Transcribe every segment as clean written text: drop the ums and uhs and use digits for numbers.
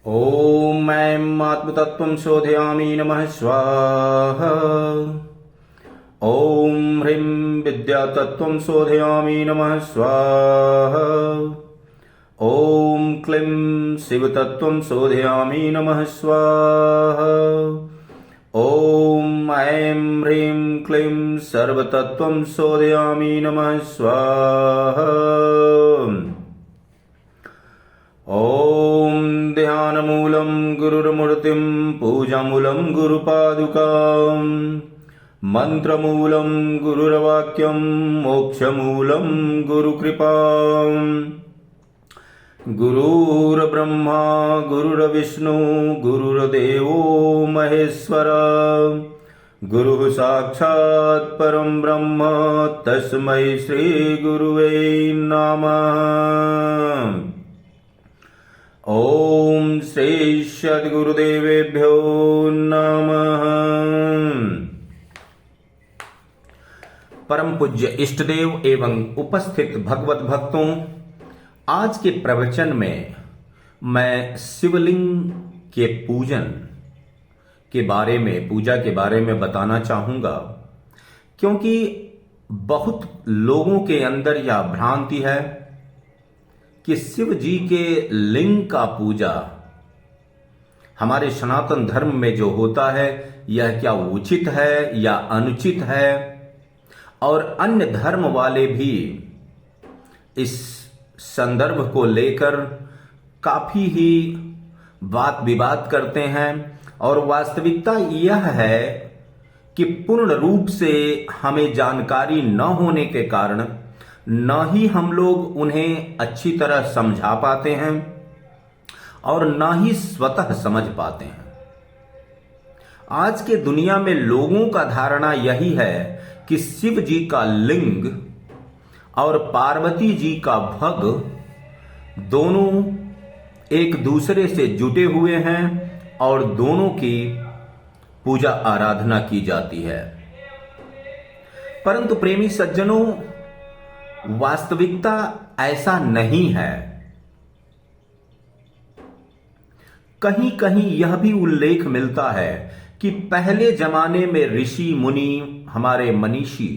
ॐ ऐं आत्मतत्त्वं शोधयामि नमः स्वाहा। ॐ ह्रीं विद्यातत्त्वं शोधयामि नमः स्वाहा। ॐ क्लीं शिवतत्त्वं शोधयामि नमः स्वाहा। ॐ ऐं ह्रीं क्लीं सर्वतत्त्वं शोधयामि नमः स्वाहा। ॐ ध्यानमूलं गुरुर्मूर्तिं पूजामूलं गुरुपादुकाम् मन्त्रमूलं गुरुर्वाक्यं मोक्षमूलं गुरुकृपाम्। गुरुर्ब्रह्मा गुरुर्विष्णु गुरुर्देवो महेश्वर गुरुः साक्षात् परं ब्रह्म तस्मै श्री गुरुवे नमः। ओम श्री सद्गुरुदेवेभ्यो नमः। परम पूज्य इष्टदेव एवं उपस्थित भगवत भक्तों, आज के प्रवचन में मैं शिवलिंग के पूजन के बारे में, पूजा के बारे में बताना चाहूंगा, क्योंकि बहुत लोगों के अंदर यह भ्रांति है कि शिव जी के लिंग का पूजा हमारे सनातन धर्म में जो होता है यह क्या उचित है या अनुचित है, और अन्य धर्म वाले भी इस संदर्भ को लेकर काफी ही वाद विवाद करते हैं। और वास्तविकता यह है कि पूर्ण रूप से हमें जानकारी न होने के कारण न ही हम लोग उन्हें अच्छी तरह समझा पाते हैं और न ही स्वतः समझ पाते हैं। आज के दुनिया में लोगों का धारणा यही है कि शिव जी का लिंग और पार्वती जी का भग दोनों एक दूसरे से जुटे हुए हैं और दोनों की पूजा आराधना की जाती है। परंतु प्रेमी सज्जनों, वास्तविकता ऐसा नहीं है। कहीं कहीं यह भी उल्लेख मिलता है कि पहले जमाने में ऋषि मुनि, हमारे मनीषी,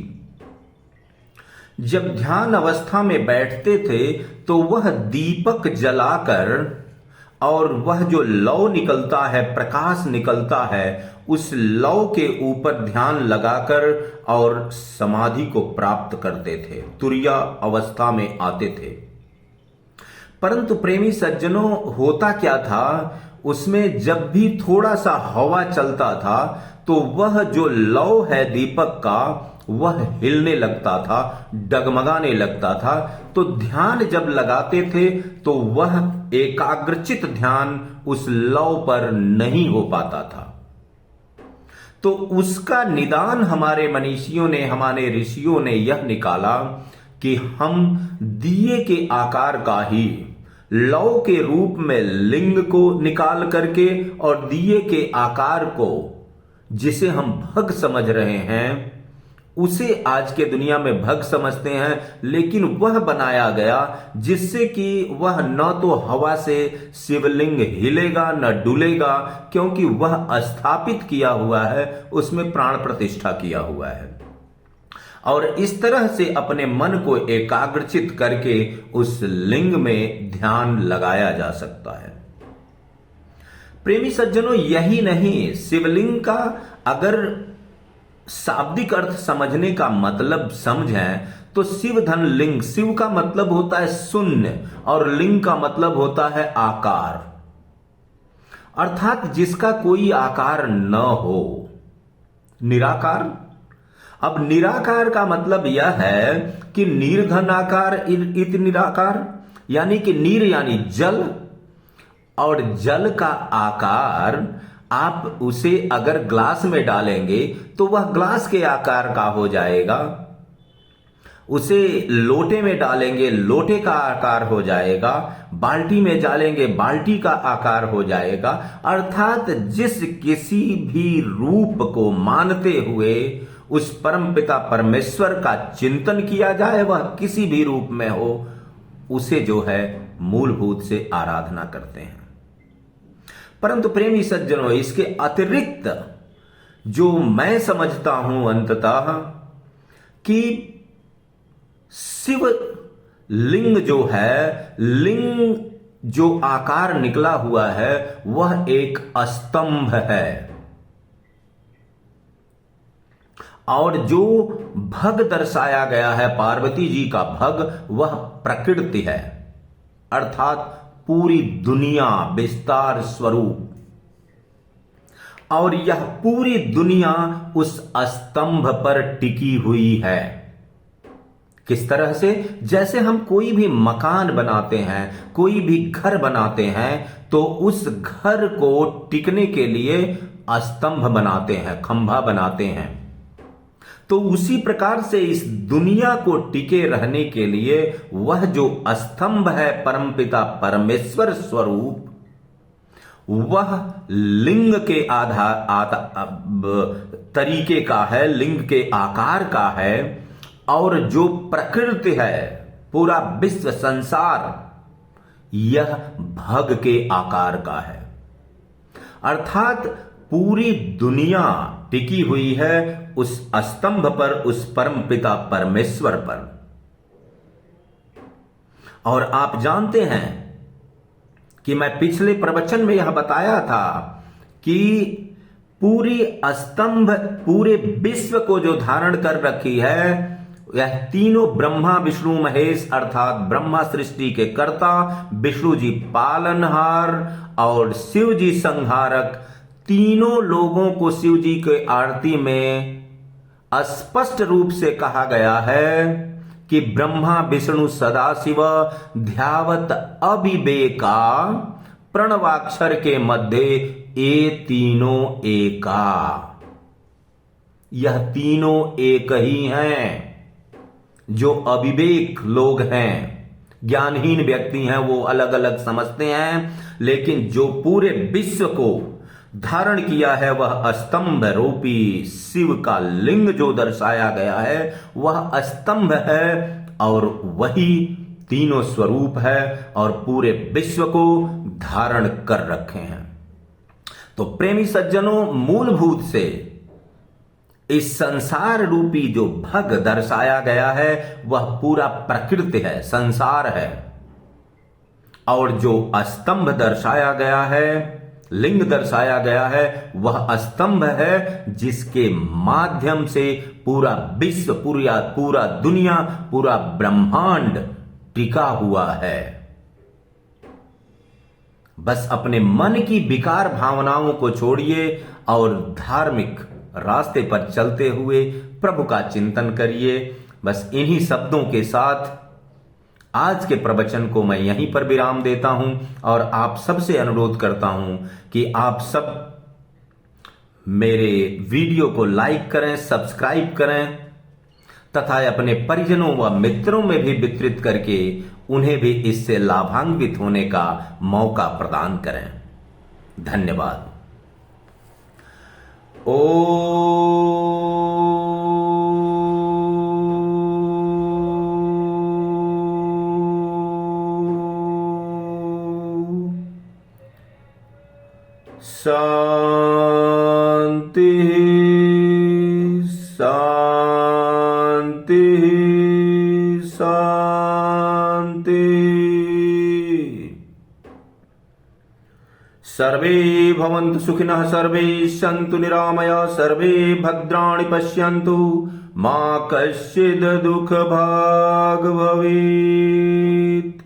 जब ध्यान अवस्था में बैठते थे तो वह दीपक जलाकर और वह जो लौ निकलता है, प्रकाश निकलता है, उस लौ के ऊपर ध्यान लगाकर और समाधि को प्राप्त करते थे, तुरिया अवस्था में आते थे। परंतु प्रेमी सज्जनों, होता क्या था, उसमें जब भी थोड़ा सा हवा चलता था तो वह जो लौ है दीपक का, वह हिलने लगता था, डगमगाने लगता था। तो ध्यान जब लगाते थे तो वह एकाग्रचित ध्यान उस लौ पर नहीं हो पाता था। तो उसका निदान हमारे मनीषियों ने, हमारे ऋषियों ने यह निकाला कि हम दिए के आकार का ही लौ के रूप में लिंग को निकाल करके और दिए के आकार को, जिसे हम भग समझ रहे हैं, उसे आज के दुनिया में भग समझते हैं, लेकिन वह बनाया गया जिससे कि वह न तो हवा से शिवलिंग हिलेगा न डुलेगा, क्योंकि वह स्थापित किया हुआ है, उसमें प्राण प्रतिष्ठा किया हुआ है। और इस तरह से अपने मन को एकाग्रचित करके उस लिंग में ध्यान लगाया जा सकता है। प्रेमी सज्जनों, यही नहीं, शिवलिंग का अगर शाब्दिक अर्थ समझने का मतलब समझें तो शिव धन लिंग, शिव का मतलब होता है शून्य और लिंग का मतलब होता है आकार, अर्थात जिसका कोई आकार न हो, निराकार। अब निराकार का मतलब यह है कि निर्धन आकार इत निराकार, यानी कि नीर यानी जल, और जल का आकार आप उसे अगर ग्लास में डालेंगे तो वह ग्लास के आकार का हो जाएगा, उसे लोटे में डालेंगे लोटे का आकार हो जाएगा, बाल्टी में डालेंगे बाल्टी का आकार हो जाएगा। अर्थात जिस किसी भी रूप को मानते हुए उस परम पिता परमेश्वर का चिंतन किया जाए, वह किसी भी रूप में हो, उसे जो है मूलभूत से आराधना करते हैं। परंतु प्रेमी सज्जनों, इसके अतिरिक्त जो मैं समझता हूं अंततः कि शिव लिंग जो है, लिंग जो आकार निकला हुआ है वह एक स्तंभ है, और जो भग दर्शाया गया है पार्वती जी का भग, वह प्रकृति है, अर्थात पूरी दुनिया विस्तार स्वरूप। और यह पूरी दुनिया उस स्तंभ पर टिकी हुई है। किस तरह से? जैसे हम कोई भी मकान बनाते हैं, कोई भी घर बनाते हैं, तो उस घर को टिकने के लिए स्तंभ बनाते हैं, खंभा बनाते हैं। तो उसी प्रकार से इस दुनिया को टिके रहने के लिए वह जो स्तंभ है परमपिता परमेश्वर स्वरूप, वह लिंग के तरीके का है, लिंग के आकार का है। और जो प्रकृति है, पूरा विश्व संसार, यह भग के आकार का है, अर्थात पूरी दुनिया टिकी हुई है उस स्तंभ पर, उस परमपिता परमेश्वर पर। और आप जानते हैं कि मैं पिछले प्रवचन में यह बताया था कि पूरी स्तंभ पूरे विश्व को जो धारण कर रखी है, यह तीनों ब्रह्मा विष्णु महेश, अर्थात ब्रह्मा सृष्टि के कर्ता, विष्णु जी पालनहार और शिव जी संहारक, तीनों लोगों को शिव जी के आरती में स्पष्ट रूप से कहा गया है कि ब्रह्मा विष्णु सदाशिव ध्यावत अविवेका प्रणवाक्षर के मध्य ये तीनों एका। यह तीनों एक ही हैं। जो अविवेक लोग हैं, ज्ञानहीन व्यक्ति हैं, वो अलग अलग समझते हैं, लेकिन जो पूरे विश्व को धारण किया है वह स्तंभ रूपी शिव का लिंग जो दर्शाया गया है वह स्तंभ है, और वही तीनों स्वरूप है और पूरे विश्व को धारण कर रखे हैं। तो प्रेमी सज्जनों, मूलभूत से इस संसार रूपी जो भग दर्शाया गया है वह पूरा प्रकृति है, संसार है। और जो स्तंभ दर्शाया गया है, लिंग दर्शाया गया है, वह स्तंभ है जिसके माध्यम से पूरा विश्व, पूरा दुनिया, पूरा ब्रह्मांड टिका हुआ है। बस अपने मन की विकार भावनाओं को छोड़िए और धार्मिक रास्ते पर चलते हुए प्रभु का चिंतन करिए। बस इन्हीं शब्दों के साथ आज के प्रवचन को मैं यहीं पर विराम देता हूं, और आप सबसे अनुरोध करता हूं कि आप सब मेरे वीडियो को लाइक करें, सब्सक्राइब करें, तथा अपने परिजनों व मित्रों में भी वितरित करके उन्हें भी इससे लाभान्वित होने का मौका प्रदान करें। धन्यवाद। शांति शांति शांति। सर्वे भवन्तु सुखिनः, सर्वे सन्तु निरामया, सर्वे भद्राणि पश्यन्तु, मा कश्चित् दुःखभाग् भवेत्।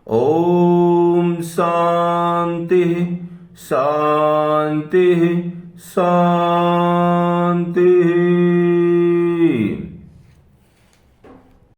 ॐ शान्तिः शान्तिः शान्तिः।